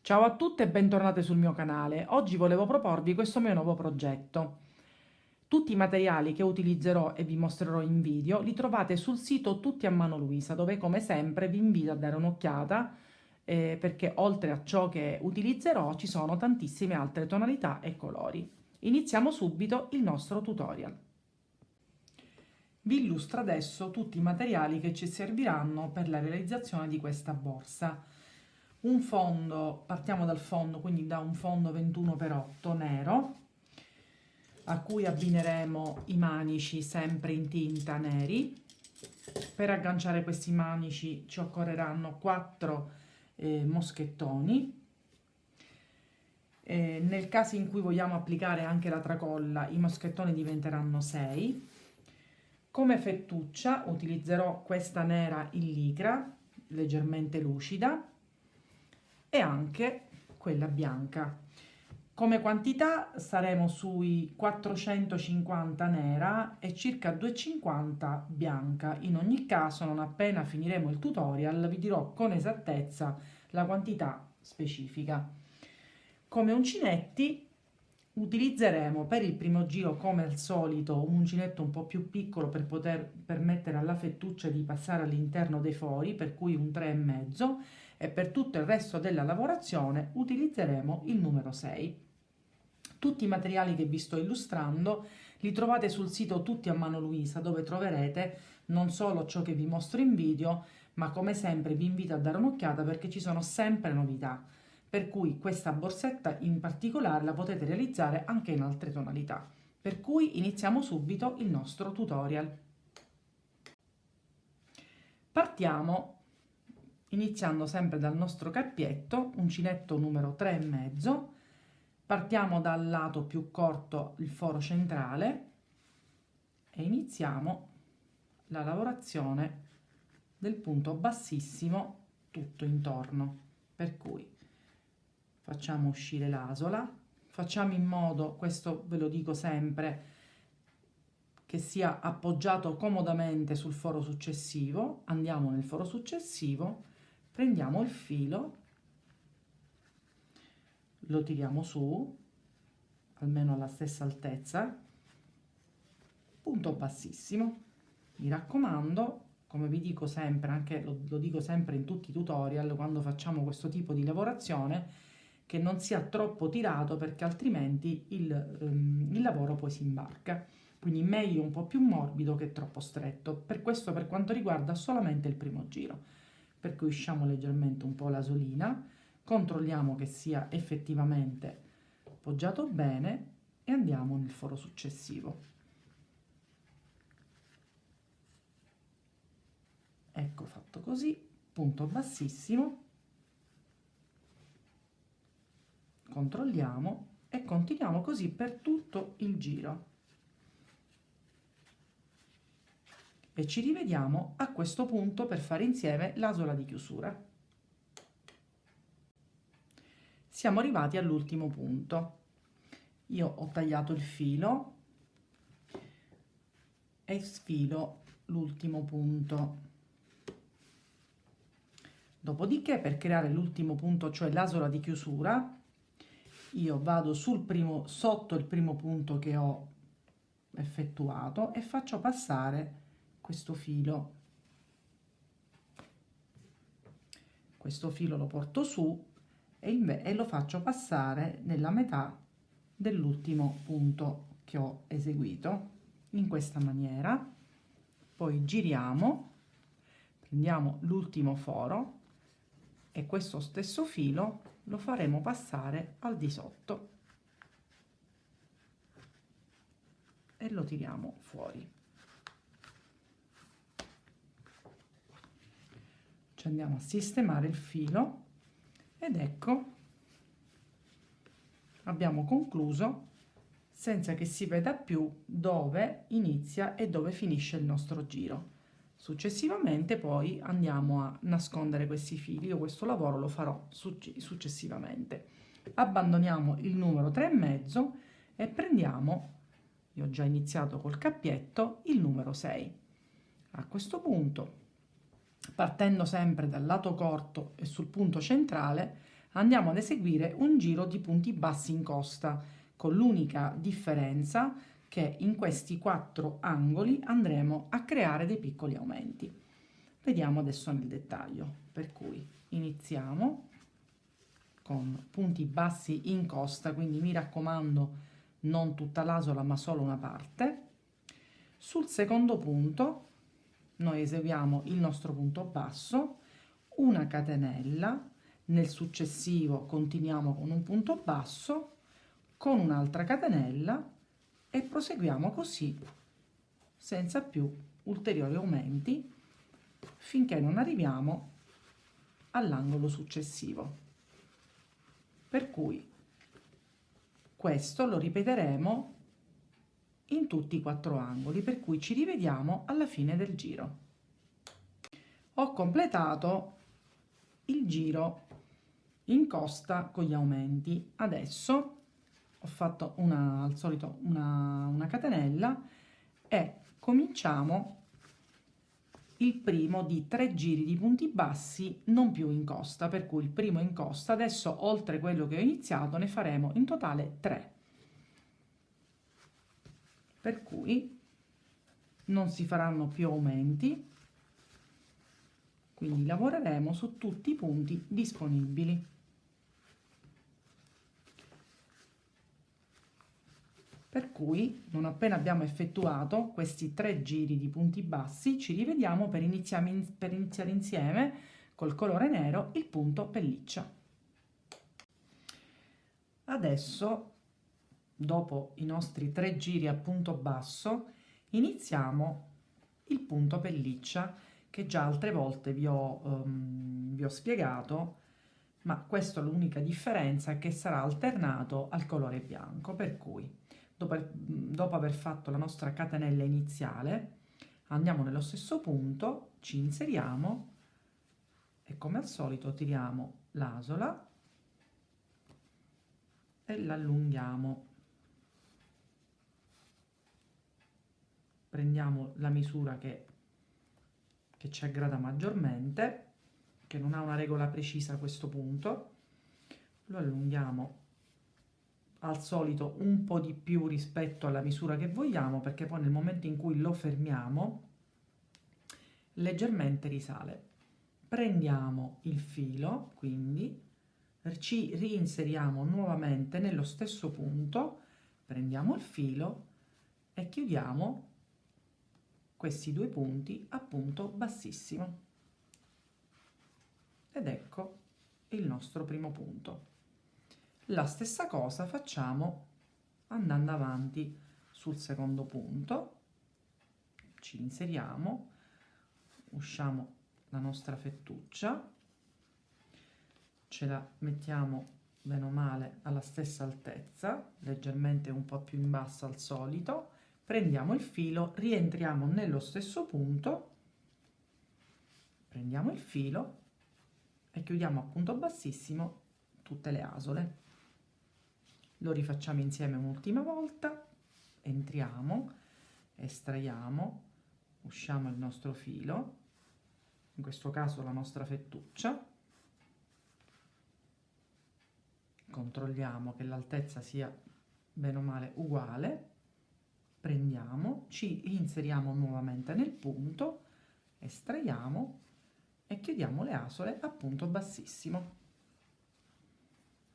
Ciao a tutte e bentornate sul mio canale. Oggi volevo proporvi questo mio nuovo progetto. Tutti i materiali che utilizzerò e vi mostrerò in video li trovate sul sito Tutti a Mano Luisa, dove come sempre vi invito a dare un'occhiata perché oltre a ciò che utilizzerò ci sono tantissime altre tonalità e colori. Iniziamo subito il nostro tutorial. Vi illustro adesso tutti i materiali che ci serviranno per la realizzazione di questa borsa. Un fondo, partiamo dal fondo, quindi da un fondo 21x8 nero, a cui abbineremo i manici sempre in tinta neri. Per agganciare questi manici ci occorreranno 4 moschettoni. Nel caso in cui vogliamo applicare anche la tracolla, i moschettoni diventeranno 6. Come fettuccia utilizzerò questa nera in licra, leggermente lucida, e anche quella bianca. Come quantità saremo sui 450 nera e circa 250 bianca. In ogni caso, non appena finiremo il tutorial, vi dirò con esattezza la quantità specifica. Come uncinetti utilizzeremo per il primo giro, come al solito, un uncinetto un po' più piccolo per poter permettere alla fettuccia di passare all'interno dei fori, per cui un 3,5, e per tutto il resto della lavorazione utilizzeremo il numero 6. Tutti i materiali che vi sto illustrando li trovate sul sito Tutti a Mano Luisa, dove troverete non solo ciò che vi mostro in video, ma come sempre vi invito a dare un'occhiata perché ci sono sempre novità. Per cui questa borsetta in particolare la potete realizzare anche in altre tonalità. Per cui iniziamo subito il nostro tutorial. Partiamo iniziando sempre dal nostro cappietto, uncinetto numero 3,5. Partiamo dal lato più corto, il foro centrale, e iniziamo la lavorazione del punto bassissimo tutto intorno. Per cui facciamo uscire l'asola, facciamo in modo, questo ve lo dico sempre, che sia appoggiato comodamente sul foro successivo. Andiamo nel foro successivo, prendiamo il filo, lo tiriamo su almeno alla stessa altezza, punto bassissimo. Mi raccomando, come vi dico sempre, anche lo dico sempre in tutti i tutorial quando facciamo questo tipo di lavorazione, che non sia troppo tirato perché altrimenti il lavoro poi si imbarca. Quindi meglio un po' più morbido che troppo stretto. Per questo, per quanto riguarda solamente il primo giro. Per cui usciamo leggermente un po' l'asolina, controlliamo che sia effettivamente appoggiato bene e andiamo nel foro successivo. Ecco fatto così, punto bassissimo, controlliamo e continuiamo così per tutto il giro. E ci rivediamo a questo punto per fare insieme l'asola di chiusura. Siamo arrivati all'ultimo punto. Io ho tagliato il filo e sfilo l'ultimo punto. Dopodiché, per creare l'ultimo punto, cioè l'asola di chiusura, io vado sotto il primo punto che ho effettuato e faccio passare questo filo. Questo filo lo porto su e lo faccio passare nella metà dell'ultimo punto che ho eseguito, in questa maniera. Poi giriamo, prendiamo l'ultimo foro e questo stesso filo lo faremo passare al di sotto e lo tiriamo fuori. Ci andiamo a sistemare il filo ed ecco, abbiamo concluso senza che si veda più dove inizia e dove finisce il nostro giro. Successivamente poi andiamo a nascondere questi fili. Io questo lavoro lo farò successivamente. Abbandoniamo il numero 3,5 e prendiamo, io ho già iniziato col cappietto, il numero 6. A questo punto, partendo sempre dal lato corto e sul punto centrale, andiamo ad eseguire un giro di punti bassi in costa, con l'unica differenza che in questi 4 angoli andremo a creare dei piccoli aumenti. Vediamo adesso nel dettaglio, per cui iniziamo con punti bassi in costa, quindi mi raccomando non tutta l'asola ma solo una parte. Sul secondo punto noi eseguiamo il nostro punto basso, una catenella, nel successivo continuiamo con un punto basso, con un'altra catenella e proseguiamo così senza più ulteriori aumenti finché non arriviamo all'angolo successivo. Per cui questo lo ripeteremo in tutti i 4 angoli, per cui ci rivediamo alla fine del giro. Ho completato il giro in costa con gli aumenti. Adesso ho fatto al solito una catenella e cominciamo il primo di 3 giri di punti bassi non più in costa, per cui il primo in costa. Adesso, oltre quello che ho iniziato, ne faremo in totale 3, per cui non si faranno più aumenti, quindi lavoreremo su tutti i punti disponibili. Per cui, non appena abbiamo effettuato questi 3 giri di punti bassi, ci rivediamo per iniziare insieme col colore nero il punto pelliccia. Adesso, dopo i nostri 3 giri a punto basso, iniziamo il punto pelliccia che già altre volte vi ho spiegato, ma questa è l'unica differenza, che sarà alternato al colore bianco, per cui dopo aver fatto la nostra catenella iniziale andiamo nello stesso punto, ci inseriamo e come al solito tiriamo l'asola e l'allunghiamo, prendiamo la misura che ci aggrada maggiormente, che non ha una regola precisa a questo punto, lo allunghiamo al solito un po' di più rispetto alla misura che vogliamo, perché poi nel momento in cui lo fermiamo leggermente risale. Prendiamo il filo, quindi ci reinseriamo nuovamente nello stesso punto, prendiamo il filo e chiudiamo questi 2 punti a punto bassissimo. Ed ecco il nostro primo punto. La stessa cosa facciamo andando avanti sul secondo punto, ci inseriamo, usciamo la nostra fettuccia, ce la mettiamo bene o male alla stessa altezza, leggermente un po' più in basso al solito, prendiamo il filo, rientriamo nello stesso punto, prendiamo il filo e chiudiamo a punto bassissimo tutte le asole. Lo rifacciamo insieme un'ultima volta, entriamo, estraiamo, usciamo il nostro filo, in questo caso la nostra fettuccia, controlliamo che l'altezza sia bene o male uguale, prendiamo, ci inseriamo nuovamente nel punto, estraiamo e chiudiamo le asole a punto bassissimo.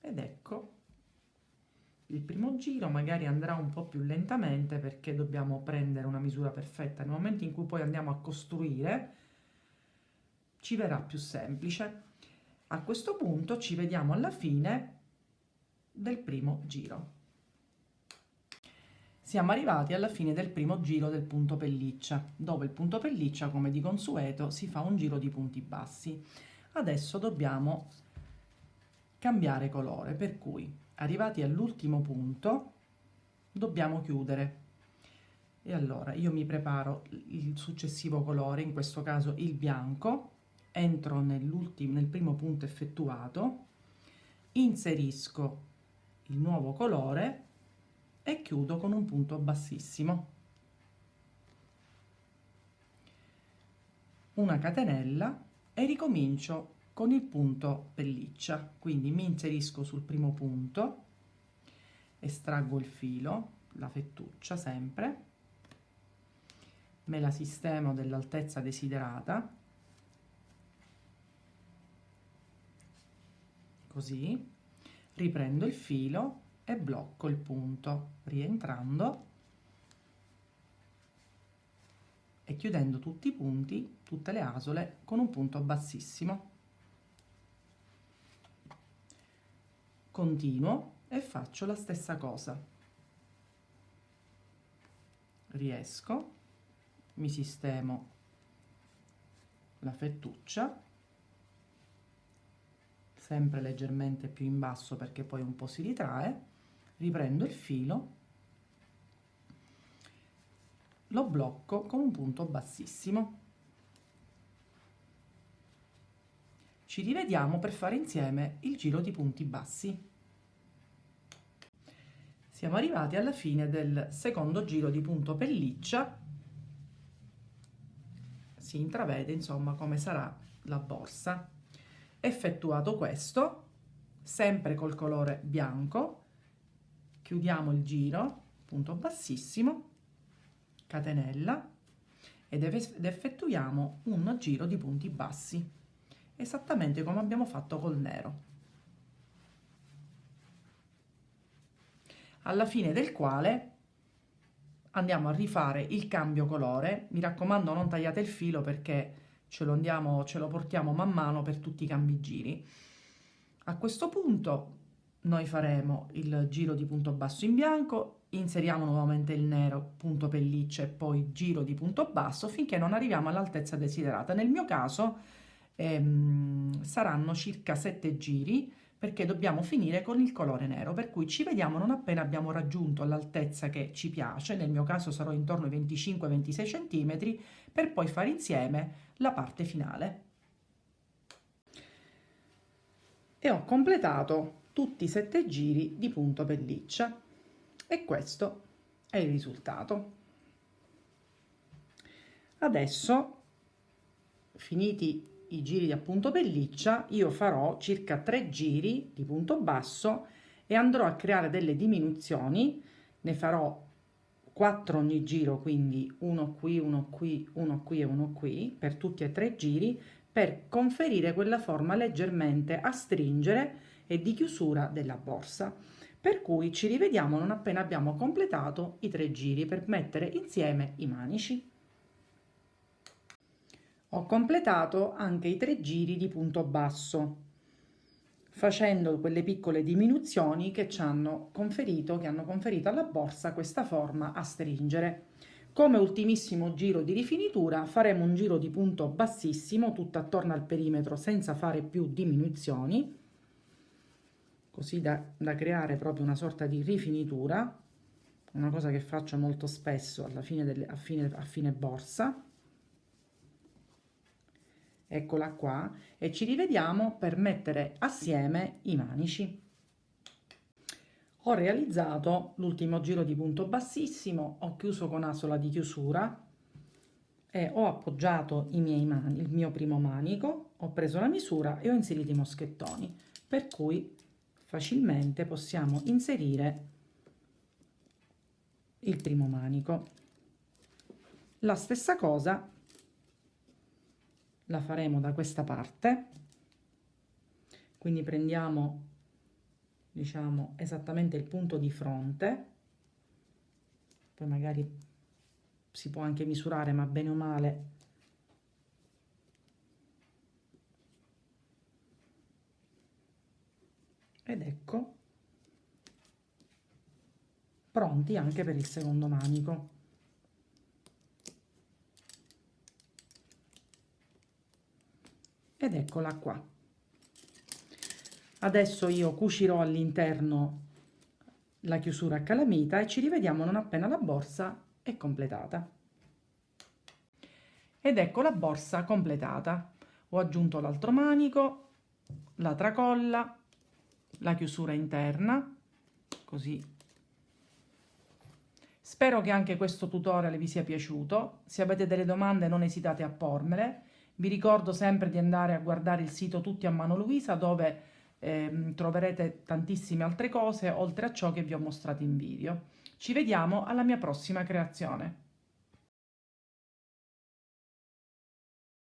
Ed ecco, il primo giro magari andrà un po' più lentamente perché dobbiamo prendere una misura perfetta. Nel momento in cui poi andiamo a costruire ci verrà più semplice. A questo punto ci vediamo alla fine del primo giro. Siamo arrivati alla fine del primo giro del punto pelliccia, dove il punto pelliccia, come di consueto, si fa un giro di punti bassi. Adesso dobbiamo cambiare colore, per cui arrivati all'ultimo punto dobbiamo chiudere. E allora io mi preparo il successivo colore, in questo caso il bianco, entro nel primo punto effettuato, inserisco il nuovo colore e chiudo con un punto bassissimo, una catenella e ricomincio con il punto pelliccia. Quindi mi inserisco sul primo punto, estraggo il filo, la fettuccia sempre, me la sistemo dell'altezza desiderata, così, riprendo il filo e blocco il punto, rientrando e chiudendo tutti i punti, tutte le asole con un punto bassissimo. Continuo e faccio la stessa cosa. Riesco, mi sistemo la fettuccia, sempre leggermente più in basso perché poi un po' si ritrae, riprendo il filo, lo blocco con un punto bassissimo. Ci rivediamo per fare insieme il giro di punti bassi. Siamo arrivati alla fine del secondo giro di punto pelliccia. Si intravede insomma come sarà la borsa. Effettuato questo, sempre col colore bianco, chiudiamo il giro, punto bassissimo, catenella ed effettuiamo un giro di punti bassi, esattamente come abbiamo fatto col nero, alla fine del quale andiamo a rifare il cambio colore. Mi raccomando, non tagliate il filo perché ce lo portiamo man mano per tutti i cambi giri. A questo punto noi faremo il giro di punto basso in bianco, inseriamo nuovamente il nero, punto pelliccia e poi giro di punto basso finché non arriviamo all'altezza desiderata. Nel mio caso saranno circa 7 giri perché dobbiamo finire con il colore nero, per cui ci vediamo non appena abbiamo raggiunto l'altezza che ci piace. Nel mio caso sarò intorno ai 25-26 cm, per poi fare insieme la parte finale. E ho completato tutti i 7 giri di punto pelliccia e questo è il risultato. Adesso, finiti i giri a punto pelliccia, io farò circa 3 giri di punto basso e andrò a creare delle diminuzioni. Ne farò 4 ogni giro, quindi uno qui, uno qui, uno qui e uno qui per tutti e 3 giri, per conferire quella forma leggermente a stringere e di chiusura della borsa. Per cui ci rivediamo non appena abbiamo completato i 3 giri per mettere insieme i manici. Ho completato anche i 3 giri di punto basso, facendo quelle piccole diminuzioni che hanno conferito alla borsa questa forma a stringere. Come ultimissimo giro di rifinitura faremo un giro di punto bassissimo tutto attorno al perimetro senza fare più diminuzioni, così da creare proprio una sorta di rifinitura, una cosa che faccio molto spesso alla fine a fine borsa. Eccola qua, e ci rivediamo per mettere assieme i manici. Ho realizzato l'ultimo giro di punto bassissimo, ho chiuso con asola di chiusura e ho appoggiato il mio primo manico, ho preso la misura e ho inserito i moschettoni, per cui facilmente possiamo inserire il primo manico. La stessa cosa la faremo da questa parte, quindi prendiamo, diciamo, esattamente il punto di fronte, poi magari si può anche misurare, ma bene o male ed ecco, pronti anche per il secondo manico. Ed eccola qua. Adesso io cucirò all'interno la chiusura a calamita e ci rivediamo non appena la borsa è completata. Ed ecco la borsa completata. Ho aggiunto l'altro manico, la tracolla, la chiusura interna, così. Spero che anche questo tutorial vi sia piaciuto. Se avete delle domande non esitate a pormele Vi ricordo sempre di andare a guardare il sito Tutti a Mano Luisa, dove troverete tantissime altre cose oltre a ciò che vi ho mostrato in video. Ci vediamo alla mia prossima creazione.